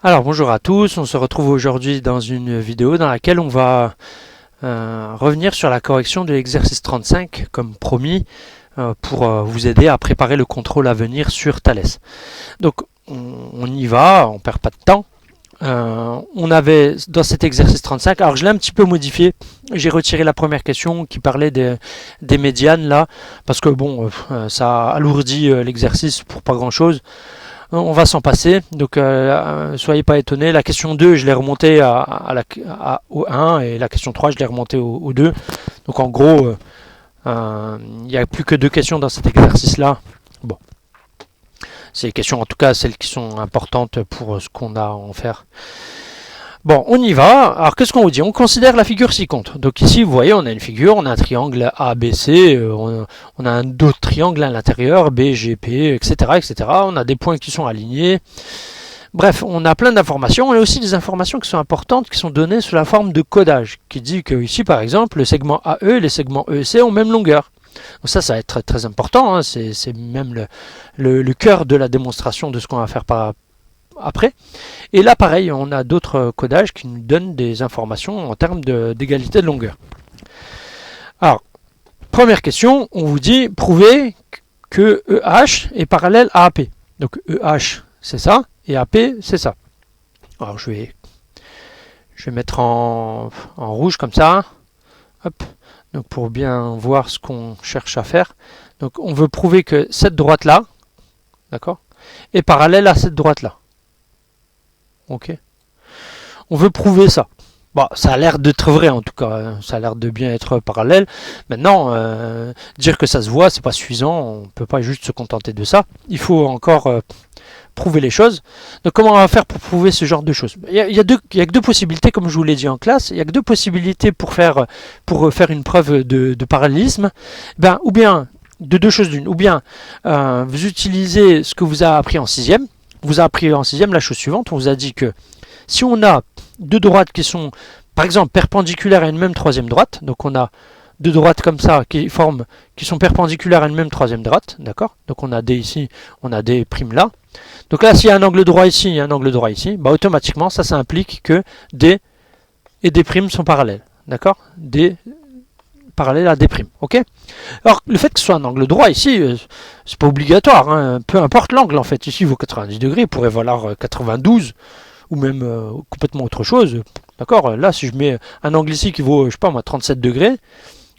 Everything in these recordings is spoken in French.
Alors bonjour à tous, on se retrouve aujourd'hui dans une vidéo dans laquelle on va revenir sur la correction de l'exercice 35 comme promis pour vous aider à préparer le contrôle à venir sur Thales. Donc on y va, on perd pas de temps. On avait dans cet exercice 35, alors je l'ai un petit peu modifié, j'ai retiré la première question qui parlait des médianes là, parce que bon, ça alourdit l'exercice pour pas grand chose. On va s'en passer, donc soyez pas étonnés. La question 2, je l'ai remontée au 1 et la question 3, je l'ai remontée au 2. Donc en gros, il n'y a plus que deux questions dans cet exercice-là. Bon, c'est les questions, en tout cas celles qui sont importantes pour ce qu'on a à en faire. Bon, on y va. Alors, qu'est-ce qu'on vous dit? On considère la figure ci-contre. Donc ici, vous voyez, on a une figure, on a un triangle ABC, on a un autre triangle à l'intérieur, BGP, etc., etc. On a des points qui sont alignés. Bref, on a plein d'informations. On a aussi des informations qui sont importantes, qui sont données sous la forme de codage, qui dit que ici, par exemple, le segment AE et les segments EC ont même longueur. Donc ça va être très, très important. Hein. C'est même le cœur de la démonstration de ce qu'on va faire après. Et là, pareil, on a d'autres codages qui nous donnent des informations en termes d'égalité de longueur. Alors, première question, on vous dit prouver que EH est parallèle à AP. Donc EH, c'est ça, et AP, c'est ça. Alors, je vais mettre en rouge comme ça. Hop. Donc, pour bien voir ce qu'on cherche à faire. Donc, on veut prouver que cette droite-là, d'accord, est parallèle à cette droite-là. Ok. On veut prouver ça. Bon, ça a l'air d'être vrai en tout cas, ça a l'air de bien être parallèle. Maintenant, dire que ça se voit, c'est pas suffisant, on ne peut pas juste se contenter de ça. Il faut encore prouver les choses. Donc comment on va faire pour prouver ce genre de choses? Il y a que deux possibilités, comme je vous l'ai dit en classe, il y a que deux possibilités pour faire une preuve de parallélisme. Ben, ou bien, de deux choses d'une, ou bien vous utilisez ce que vous avez appris en sixième. Vous avez appris en sixième la chose suivante, on vous a dit que si on a deux droites qui sont, par exemple, perpendiculaires à une même troisième droite, donc on a deux droites comme ça qui sont perpendiculaires à une même troisième droite, d'accord? Donc on a D ici, on a D' là. Donc là, s'il y a un angle droit ici et un angle droit ici, bah automatiquement, ça implique que D et D' sont parallèles, d'accord? D parallèle à D', ok? Alors, le fait que ce soit un angle droit ici, c'est pas obligatoire, hein, peu importe l'angle en fait. Ici, il vaut 90 degrés, il pourrait valoir 92 ou même complètement autre chose. D'accord? Là, si je mets un angle ici qui vaut, je sais pas moi, 37 degrés,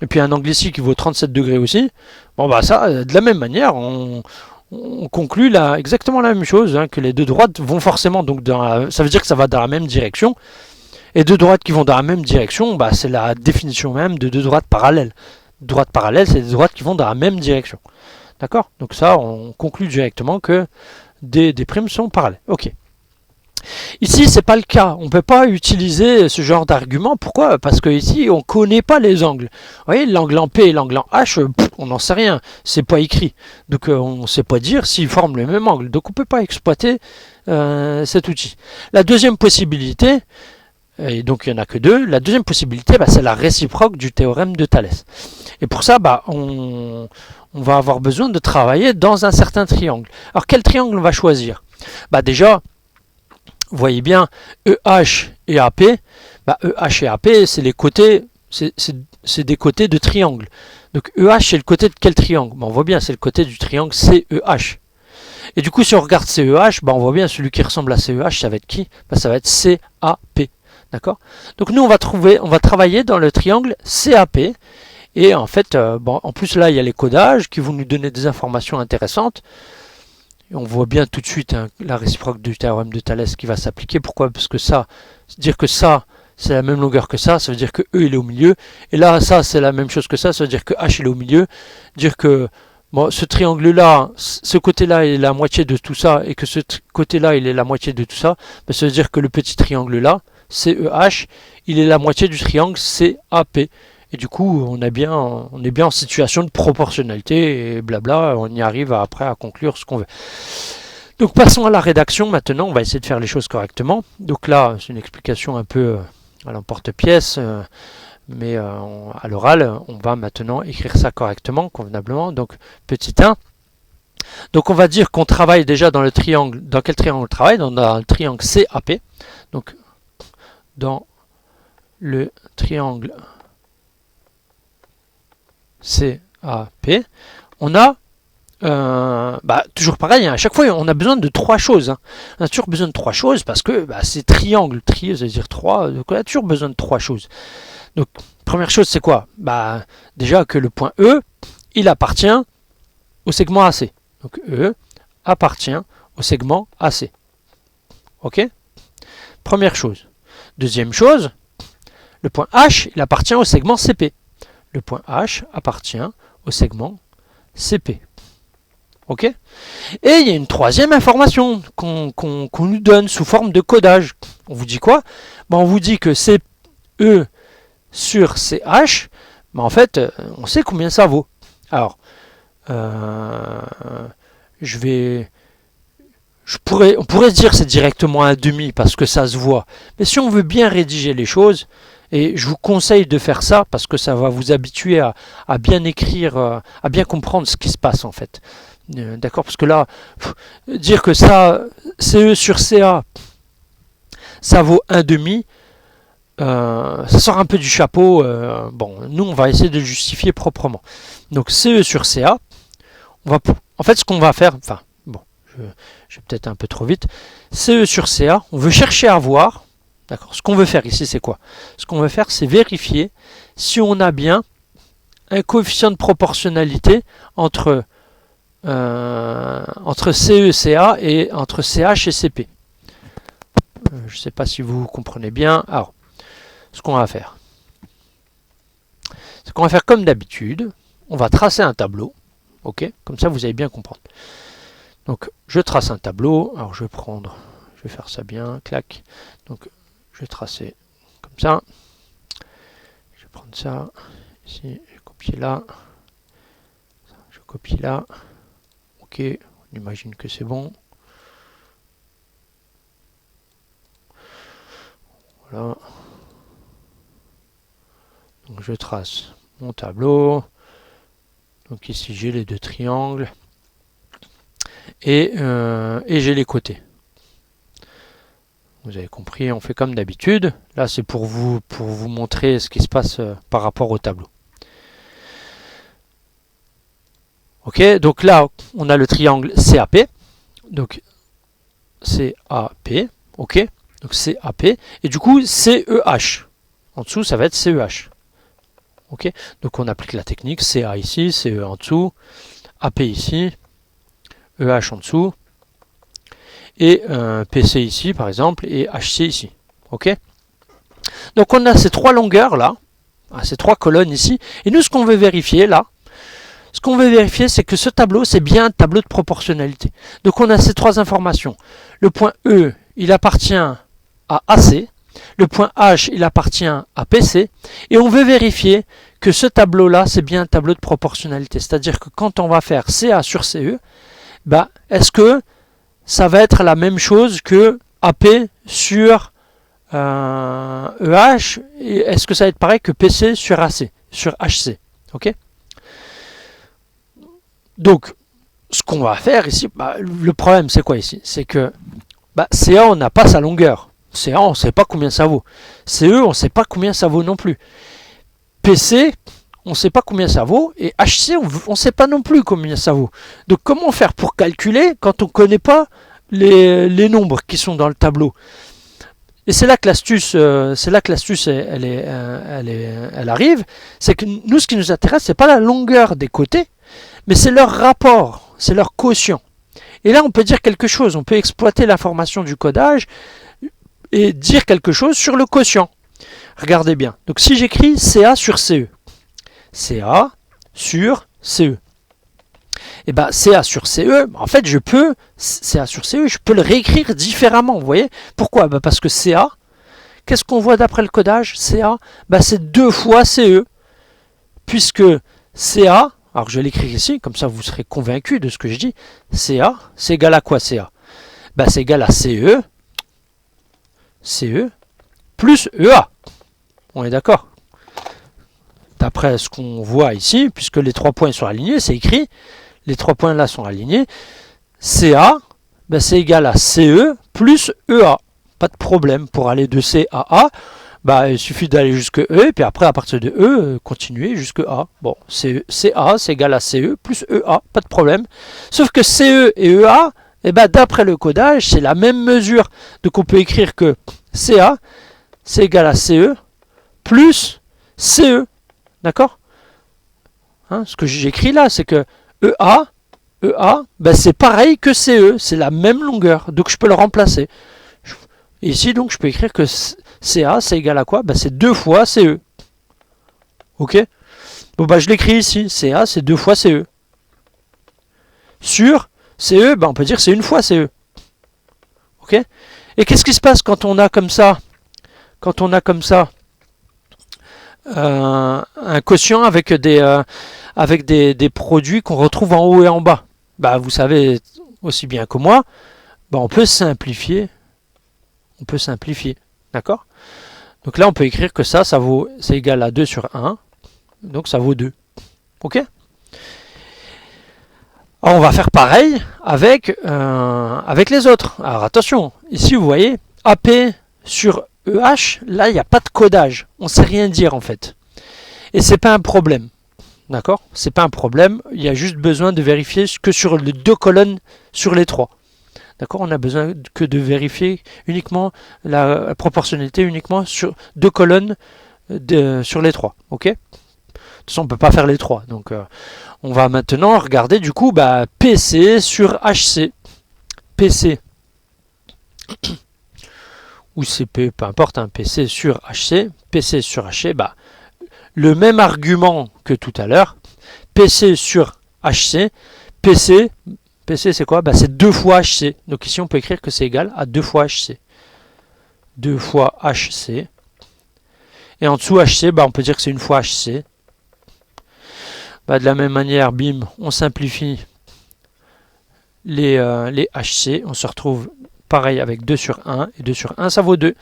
et puis un angle ici qui vaut 37 degrés aussi, bon bah ça, de la même manière, on conclut là exactement la même chose, hein, que les deux droites vont forcément, donc ça veut dire que ça va dans la même direction, et deux droites qui vont dans la même direction, bah, c'est la définition même de deux droites parallèles. Droites parallèles, c'est des droites qui vont dans la même direction. D'accord? Donc ça, on conclut directement que des primes sont parallèles. Ok. Ici, c'est pas le cas. On ne peut pas utiliser ce genre d'argument. Pourquoi? Parce que ici, on ne connaît pas les angles. Vous voyez, l'angle en P et l'angle en H, on n'en sait rien. C'est pas écrit. Donc, on ne sait pas dire s'ils forment le même angle. Donc, on ne peut pas exploiter cet outil. La deuxième possibilité, et donc il n'y en a que deux, la deuxième possibilité, c'est la réciproque du théorème de Thalès. Et pour ça, on va avoir besoin de travailler dans un certain triangle. Alors, quel triangle on va choisir? Déjà, vous voyez bien, EH et AP, EH et AP, c'est les côtés, c'est des côtés de triangle. Donc EH, c'est le côté de quel triangle? On voit bien, c'est le côté du triangle CEH. Et du coup, si on regarde CEH, on voit bien celui qui ressemble à CEH, ça va être qui? Ça va être CAP. D'accord? Donc nous, on va travailler dans le triangle CAP. Et en fait, en plus là, il y a les codages qui vont nous donner des informations intéressantes. Et on voit bien tout de suite la réciproque du théorème de Thalès qui va s'appliquer. Pourquoi? Parce que dire que ça, c'est la même longueur que ça veut dire que E il est au milieu. Et là, ça, c'est la même chose que ça veut dire que H il est au milieu. Dire que ce triangle-là, ce côté-là il est la moitié de tout ça, et que ce côté-là il est la moitié de tout ça, ça veut dire que le petit triangle-là, CEH, il est la moitié du triangle CAP. Et du coup, on est bien en situation de proportionnalité et blabla, on y arrive après à conclure ce qu'on veut. Donc passons à la rédaction maintenant, on va essayer de faire les choses correctement. Donc là, c'est une explication un peu à l'emporte-pièce, mais à l'oral, on va maintenant écrire ça correctement, convenablement. Donc petit 1, Donc on va dire qu'on travaille déjà dans le triangle. Dans quel triangle on travaille? Dans le triangle CAP. Donc dans le triangle CAP, on a toujours pareil, hein, à chaque fois on a besoin de trois choses. Hein. On a toujours besoin de trois choses parce que c'est triangle, ça veut dire trois, donc on a toujours besoin de trois choses. Donc première chose c'est quoi? Déjà que le point E, il appartient au segment AC. Donc E appartient au segment AC. Ok? Première chose. Deuxième chose, le point H, il appartient au segment CP. Le point H appartient au segment CP. Ok? Et il y a une troisième information qu'on nous donne sous forme de codage. On vous dit quoi? On vous dit que CE sur CH, en fait, on sait combien ça vaut. Alors, on pourrait se dire c'est directement un demi parce que ça se voit. Mais si on veut bien rédiger les choses, et je vous conseille de faire ça parce que ça va vous habituer à bien écrire, à bien comprendre ce qui se passe en fait. D'accord? Parce que là, dire que ça, CE sur CA, ça vaut un demi, ça sort un peu du chapeau. Nous, on va essayer de le justifier proprement. Donc, CE sur CA, en fait, ce qu'on va faire, je vais peut-être un peu trop vite. CE sur CA, on veut chercher à voir, d'accord? Ce qu'on veut faire ici, c'est quoi? Ce qu'on veut faire, c'est vérifier si on a bien un coefficient de proportionnalité entre CE, CA et entre CH et CP. Je ne sais pas si vous comprenez bien. Alors, ce qu'on va faire, c'est qu'on va faire comme d'habitude. On va tracer un tableau. Ok, comme ça, vous allez bien comprendre. Donc, je trace un tableau. Alors, je vais faire ça bien. Clac. Donc, je vais tracer comme ça. Je vais prendre ça. Ici, je vais copier là. Je copie là. Ok, on imagine que c'est bon. Voilà. Donc je trace mon tableau. Donc ici j'ai les deux triangles. Et j'ai les côtés. Vous avez compris, on fait comme d'habitude. Là c'est pour vous montrer ce qui se passe par rapport au tableau. Ok, donc là on a le triangle CAP. Donc CAP, ok. Donc CAP. Et du coup CEH. En dessous ça va être CEH. Ok, donc on applique la technique CA ici, CE en dessous, AP ici, EH en dessous, et PC ici par exemple, et HC ici. Ok, donc on a ces trois longueurs là, ces trois colonnes ici, et nous ce qu'on veut vérifier là, c'est que ce tableau, c'est bien un tableau de proportionnalité. Donc on a ces trois informations. Le point E, il appartient à AC. Le point H, il appartient à PC. Et on veut vérifier que ce tableau-là, c'est bien un tableau de proportionnalité. C'est-à-dire que quand on va faire CA sur CE, est-ce que ça va être la même chose que AP sur EH? Et est-ce que ça va être pareil que PC sur AC, sur HC? Ok. Donc, ce qu'on va faire ici, le problème c'est quoi ici? C'est que CA, on n'a pas sa longueur. CA, on ne sait pas combien ça vaut. CE, on ne sait pas combien ça vaut non plus. PC, on ne sait pas combien ça vaut. Et HC, on ne sait pas non plus combien ça vaut. Donc comment faire pour calculer quand on ne connaît pas les nombres qui sont dans le tableau? Et c'est là que l'astuce, elle arrive. C'est que nous, ce qui nous intéresse, c'est pas la longueur des côtés, mais c'est leur rapport, c'est leur quotient. Et là, on peut dire quelque chose. On peut exploiter l'information du codage et dire quelque chose sur le quotient. Regardez bien. Donc si j'écris CA sur CE, CA sur CE, et CA sur CE, en fait CA sur CE, je peux le réécrire différemment. Vous voyez pourquoi? Parce que CA, qu'est-ce qu'on voit d'après le codage? CA, c'est 2 fois CE, puisque CA, alors je vais l'écrire ici, comme ça vous serez convaincu de ce que je dis. CA, c'est égal à quoi CA? C'est égal à CE plus EA. On est d'accord? D'après ce qu'on voit ici, puisque les 3 points sont alignés, c'est écrit les 3 points là sont alignés, CA, ben, c'est égal à CE plus EA. Pas de problème pour aller de C à A. Bah, il suffit d'aller jusque E, et puis après, à partir de E, continuer jusque A. Bon, CA, c'est égal à CE plus EA, pas de problème. Sauf que CE et EA, eh ben, d'après le codage, c'est la même mesure. Donc, on peut écrire que CA, c'est égal à CE plus CE. D'accord, hein, ce que j'écris là, c'est que EA, ben, c'est pareil que CE, c'est la même longueur. Donc, je peux le remplacer. Ici, donc, je peux écrire que CA, c'est égal à quoi? Ben, c'est 2 fois CE. Ok? Bon, bah, je l'écris ici. CA, c'est 2 fois CE. Sur CE, ben, on peut dire c'est 1 fois CE. Ok? Et qu'est-ce qui se passe quand on a comme ça, un quotient avec des produits qu'on retrouve en haut et en bas? Bah, vous savez aussi bien que moi, ben, on peut simplifier. D'accord? Donc là, on peut écrire que c'est égal à 2 sur 1. Donc ça vaut 2. Ok? Alors, on va faire pareil avec les autres. Alors attention, ici vous voyez, AP sur EH, là il n'y a pas de codage. On ne sait rien dire en fait. Et c'est pas un problème. D'accord? C'est pas un problème. Il y a juste besoin de vérifier que sur les 2 colonnes sur les 3. D'accord, on a besoin que de vérifier uniquement la proportionnalité uniquement sur 2 colonnes sur les 3. Ok. De toute façon, on ne peut pas faire les 3. Donc, on va maintenant regarder du coup PC sur HC. PC ou CP, peu importe, hein, PC sur HC. PC sur HC, le même argument que tout à l'heure. PC sur HC. PC c'est quoi? C'est 2 fois HC. Donc ici, on peut écrire que c'est égal à 2 fois HC. 2 fois HC. Et en dessous, HC, on peut dire que c'est 1 fois HC. De la même manière, bim, on simplifie les HC. On se retrouve pareil avec 2 sur 1. Et 2 sur 1, ça vaut 2.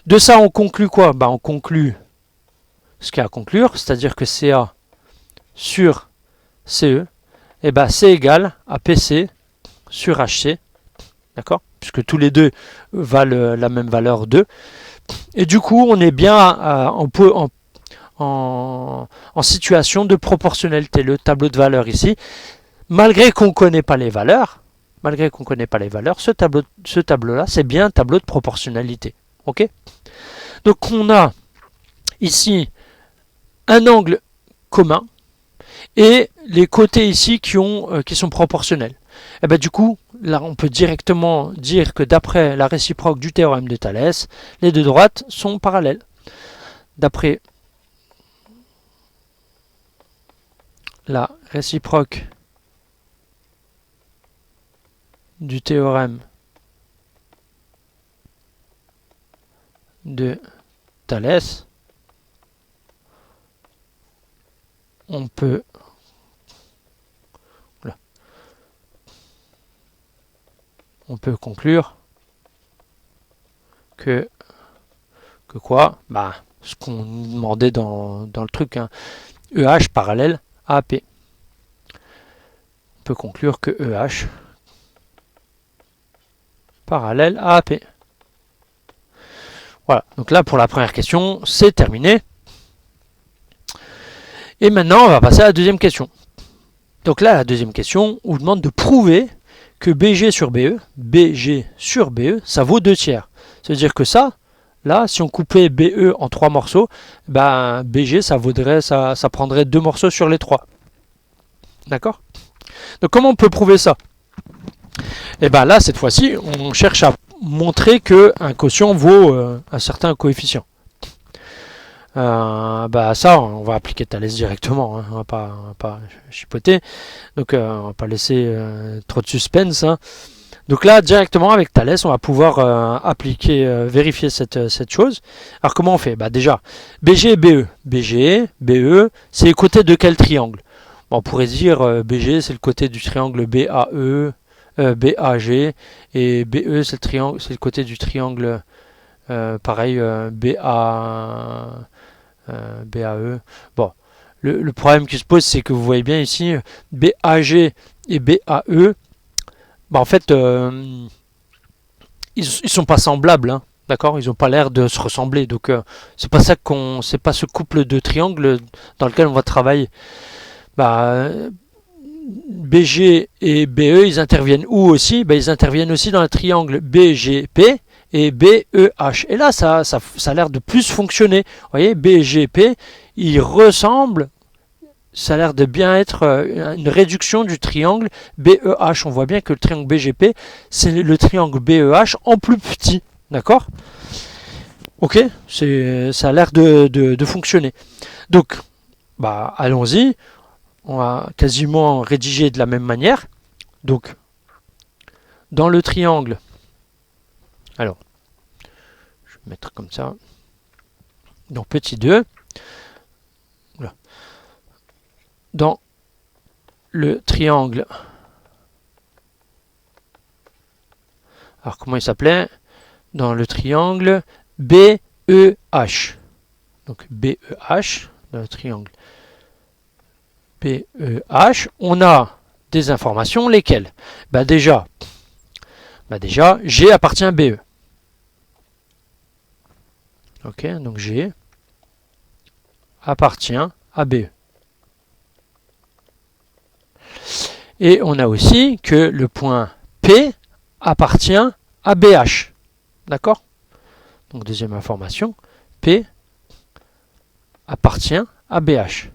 De ça, on conclut quoi? On conclut ce qu'il y a à conclure. C'est-à-dire que CA sur CE, c'est égal à PC sur HC, d'accord, puisque tous les deux valent la même valeur 2. Et du coup, on est bien en situation de proportionnalité, le tableau de valeurs ici. Malgré qu'on ne connaît pas les valeurs, ce tableau-là, c'est bien un tableau de proportionnalité. Ok? Donc, on a ici un angle commun, et les côtés ici qui sont proportionnels. Et du coup, là, on peut directement dire que d'après la réciproque du théorème de Thalès, les deux droites sont parallèles. D'après la réciproque du théorème de Thalès, on peut conclure que quoi? Ce qu'on demandait dans le truc, hein, EH parallèle à AP. On peut conclure que EH parallèle à AP. Voilà, donc là pour la première question, c'est terminé. Et maintenant, on va passer à la deuxième question. Donc là, la deuxième question, on vous demande de prouver que BG sur BE, ça vaut 2 tiers. Ça veut dire que ça, là, si on coupait BE en 3 morceaux, BG, ça prendrait 2 morceaux sur les 3. D'accord? Donc comment on peut prouver ça? Et là, cette fois-ci, on cherche à montrer qu'un quotient vaut un certain coefficient. Ça, on va appliquer Thalès directement, hein. On va pas chipoter, donc on va pas laisser trop de suspense, hein. Donc là, directement avec Thalès, on va pouvoir vérifier cette chose. Alors comment on fait? Déjà, BG et BE. BG, BE, c'est les côtés de quel triangle? On pourrait dire BG, c'est le côté du triangle BAE, BAG, et BE, c'est le côté du triangle pareil, BAE. Bon, le problème qui se pose, c'est que vous voyez bien ici, BAG et BAE, bah en fait, ils sont pas semblables, hein, d'accord? Ils n'ont pas l'air de se ressembler, donc c'est pas ça c'est pas ce couple de triangles dans lequel on va travailler. Bah, BG et BE, ils interviennent où aussi? Bah, ils interviennent aussi dans le triangle BGP et BEH. Et là, ça a l'air de plus fonctionner. Vous voyez, BGP, il ressemble, ça a l'air de bien être une réduction du triangle BEH. On voit bien que le triangle BGP, c'est le triangle BEH en plus petit. D'accord? Ok, ça a l'air de fonctionner. Donc, bah, allons-y. On va quasiment rédiger de la même manière. Donc, dans le triangle, alors, je vais mettre comme ça. Donc, petit 2. Voilà. Dans le triangle, alors comment il s'appelait? Dans le triangle BEH. Donc, BEH, dans le triangle BEH, on a des informations, lesquelles? Bah déjà, G appartient à BE. Ok, donc G appartient à BE. Et on a aussi que le point P appartient à BH. D'accord? Donc deuxième information, P appartient à BH.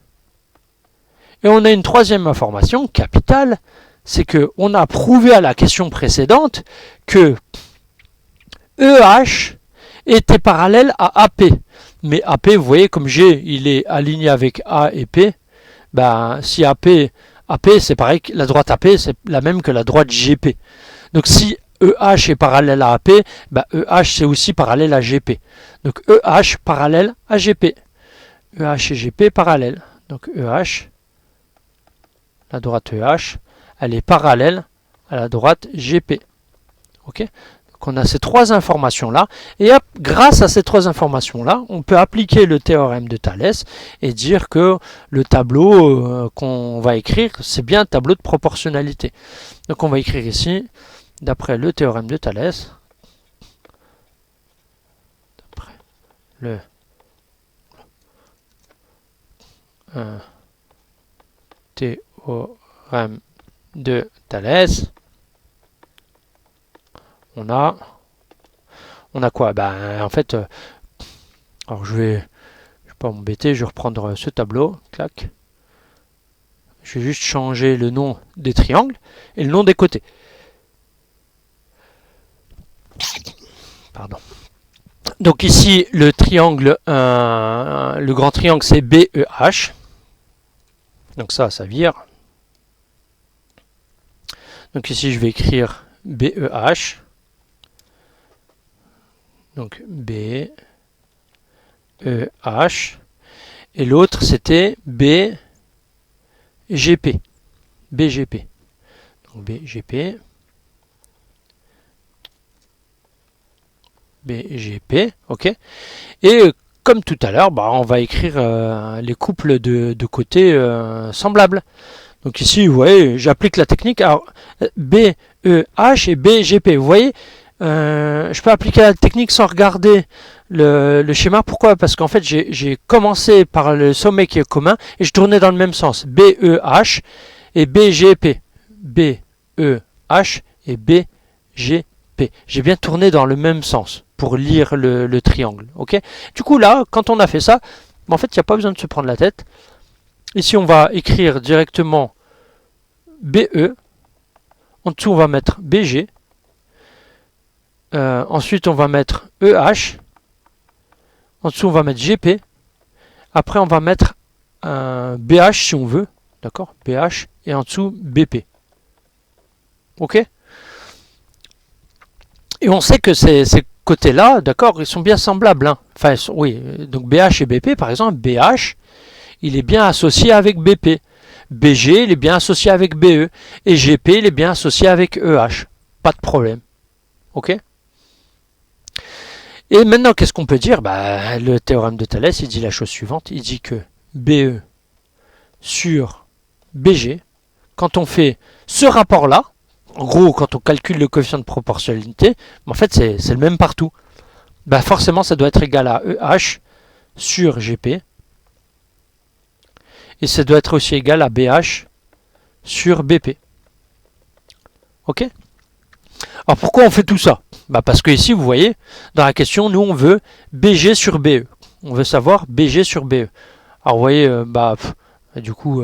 Et on a une troisième information capitale, c'est qu'on a prouvé à la question précédente que EH était parallèle à AP. Mais AP, vous voyez, comme G, il est aligné avec A et P, ben, si AP c'est pareil, la droite AP, c'est la même que la droite GP. Donc si EH est parallèle à AP, ben, EH c'est aussi parallèle à GP. Donc EH parallèle à GP. EH et GP parallèles. Donc EH, la droite EH, elle est parallèle à la droite GP. Ok? Donc on a ces trois informations-là. Et hop, grâce à ces trois informations-là, on peut appliquer le théorème de Thalès et dire que le tableau qu'on va écrire, c'est bien un tableau de proportionnalité. Donc on va écrire ici, d'après le théorème de Thalès, d'après le théorème de Thalès, on a quoi? Ben, en fait, alors je vais pas m'embêter, je vais reprendre ce tableau, clac. Je vais juste changer le nom des triangles et le nom des côtés. Pardon. Donc ici, le triangle, le grand triangle, c'est BEH. Donc ça vire. Donc ici, je vais écrire BEH. Donc BEH. Et l'autre, c'était BGP. BGP. Donc BGP. BGP, ok. Et comme tout à l'heure, bah, on va écrire les couples de côtés semblables. Donc ici, vous voyez, j'applique la technique. Alors, BEH et BGP, vous voyez, je peux appliquer la technique sans regarder le schéma. Pourquoi? Parce qu'en fait, j'ai commencé par le sommet qui est commun et je tournais dans le même sens. BEH et BGP. BEH et BGP. J'ai bien tourné dans le même sens pour lire le triangle. Okay, du coup, là, quand on a fait ça, en fait, il n'y a pas besoin de se prendre la tête. Ici, on va écrire directement BE. En dessous, on va mettre BG. Ensuite, on va mettre EH. En dessous, on va mettre GP. Après, on va mettre BH si on veut. D'accord? BH. Et en dessous, BP. Ok? Et on sait que ces côtés-là, d'accord, ils sont bien semblables. Hein. Enfin, oui, donc BH et BP, par exemple, BH, il est bien associé avec BP. BG, il est bien associé avec BE. Et GP, il est bien associé avec EH. Pas de problème. Ok? Et maintenant, qu'est-ce qu'on peut dire? Bah, le théorème de Thalès, il dit la chose suivante. Il dit que BE sur BG, quand on fait ce rapport-là, en gros, quand on calcule le coefficient de proportionnalité, en fait, c'est le même partout. Bah forcément, ça doit être égal à EH sur GP. Et ça doit être aussi égal à BH sur BP. Ok? Alors pourquoi on fait tout ça? Bah parce que ici, vous voyez, dans la question, nous, on veut BG sur BE. On veut savoir BG sur BE. Alors vous voyez, du coup,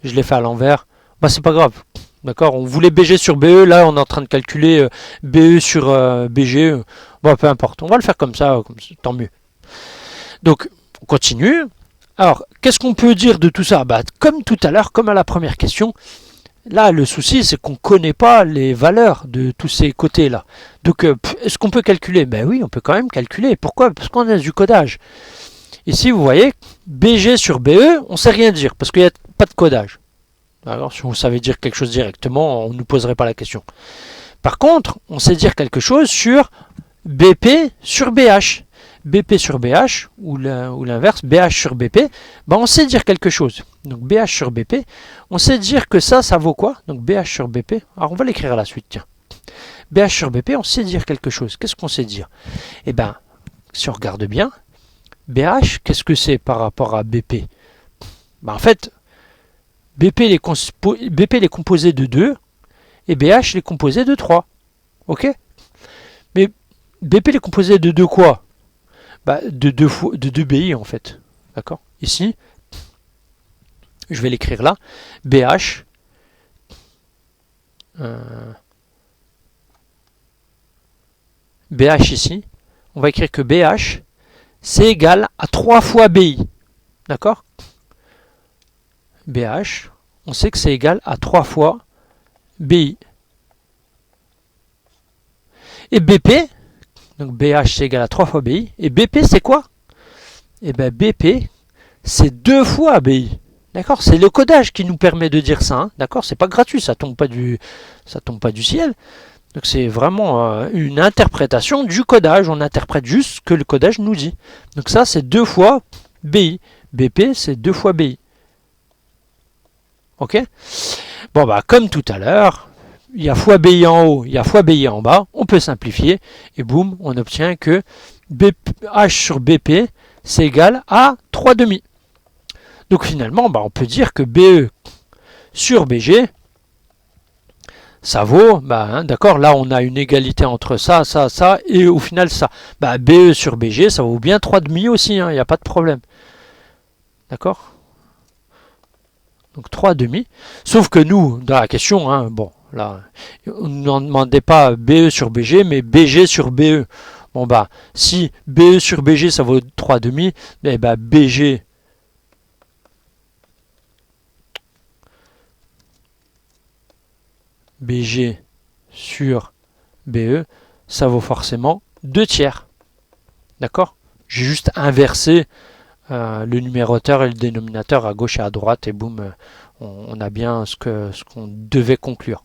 je l'ai fait à l'envers. Bah c'est pas grave. D'accord, on voulait BG sur BE, là on est en train de calculer BE sur BG. Bon, peu importe, on va le faire comme ça, tant mieux. Donc, on continue. Alors, qu'est-ce qu'on peut dire de tout ça? Bah, comme tout à l'heure, comme à la première question, là le souci c'est qu'on ne connaît pas les valeurs de tous ces côtés-là. Donc, est-ce qu'on peut calculer? Ben oui, on peut quand même calculer. Pourquoi? Parce qu'on a du codage. Ici, vous voyez, BG sur BE, on ne sait rien dire, parce qu'il n'y a pas de codage. Alors, si on savait dire quelque chose directement, on ne nous poserait pas la question. Par contre, on sait dire quelque chose sur BP sur BH. BP sur BH, ou l'inverse, BH sur BP, ben on sait dire quelque chose. Donc BH sur BP, on sait dire que ça vaut quoi? Donc BH sur BP, alors on va l'écrire à la suite, tiens. BH sur BP, on sait dire quelque chose. Qu'est-ce qu'on sait dire? Eh bien, si on regarde bien, BH, qu'est-ce que c'est par rapport à BP? Ben en fait, BP il est composé de 2 et BH il est composé de 3. Ok? Mais BP il est composé de 2 quoi? Bah, de 2 BI en fait. D'accord? Ici, je vais l'écrire là. BH. BH ici. On va écrire que BH, c'est égal à 3 fois BI. D'accord? BH, on sait que c'est égal à 3 fois BI. Et BP, donc BH c'est égal à 3 fois BI. Et BP c'est quoi? Et bien BP c'est 2 fois BI. D'accord? C'est le codage qui nous permet de dire ça. Hein, d'accord? C'est pas gratuit, ça tombe pas du ciel. Donc c'est vraiment une interprétation du codage. On interprète juste ce que le codage nous dit. Donc ça c'est 2 fois BI. BP c'est 2 fois BI. Ok? Bon bah comme tout à l'heure, il y a fois BI en haut, il y a fois BI en bas, on peut simplifier, et boum, on obtient que H sur BP, c'est égal à 3,5. Donc finalement, bah, on peut dire que BE sur BG, ça vaut, d'accord, là on a une égalité entre ça, et au final ça. Bah, BE sur BG, ça vaut bien 3,5 aussi, il n'y a pas de problème. D'accord? Donc 3,5. Sauf que nous, dans la question, bon, là, on ne demandait pas BE sur BG, mais BG sur BE. Bon bah, si BE sur BG ça vaut 3,5, eh bah BG sur BE, ça vaut forcément 2 tiers. D'accord? J'ai juste inversé le numérateur et le dénominateur à gauche et à droite, et boum, on a bien ce qu'on devait conclure.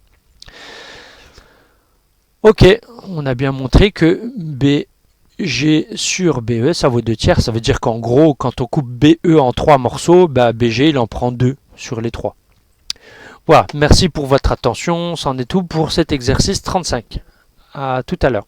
Ok, on a bien montré que BG sur BE, ça vaut 2 tiers. Ça veut dire qu'en gros, quand on coupe BE en 3 morceaux, BG, il en prend 2 sur les 3. Voilà, merci pour votre attention. C'en est tout pour cet exercice 35. À tout à l'heure.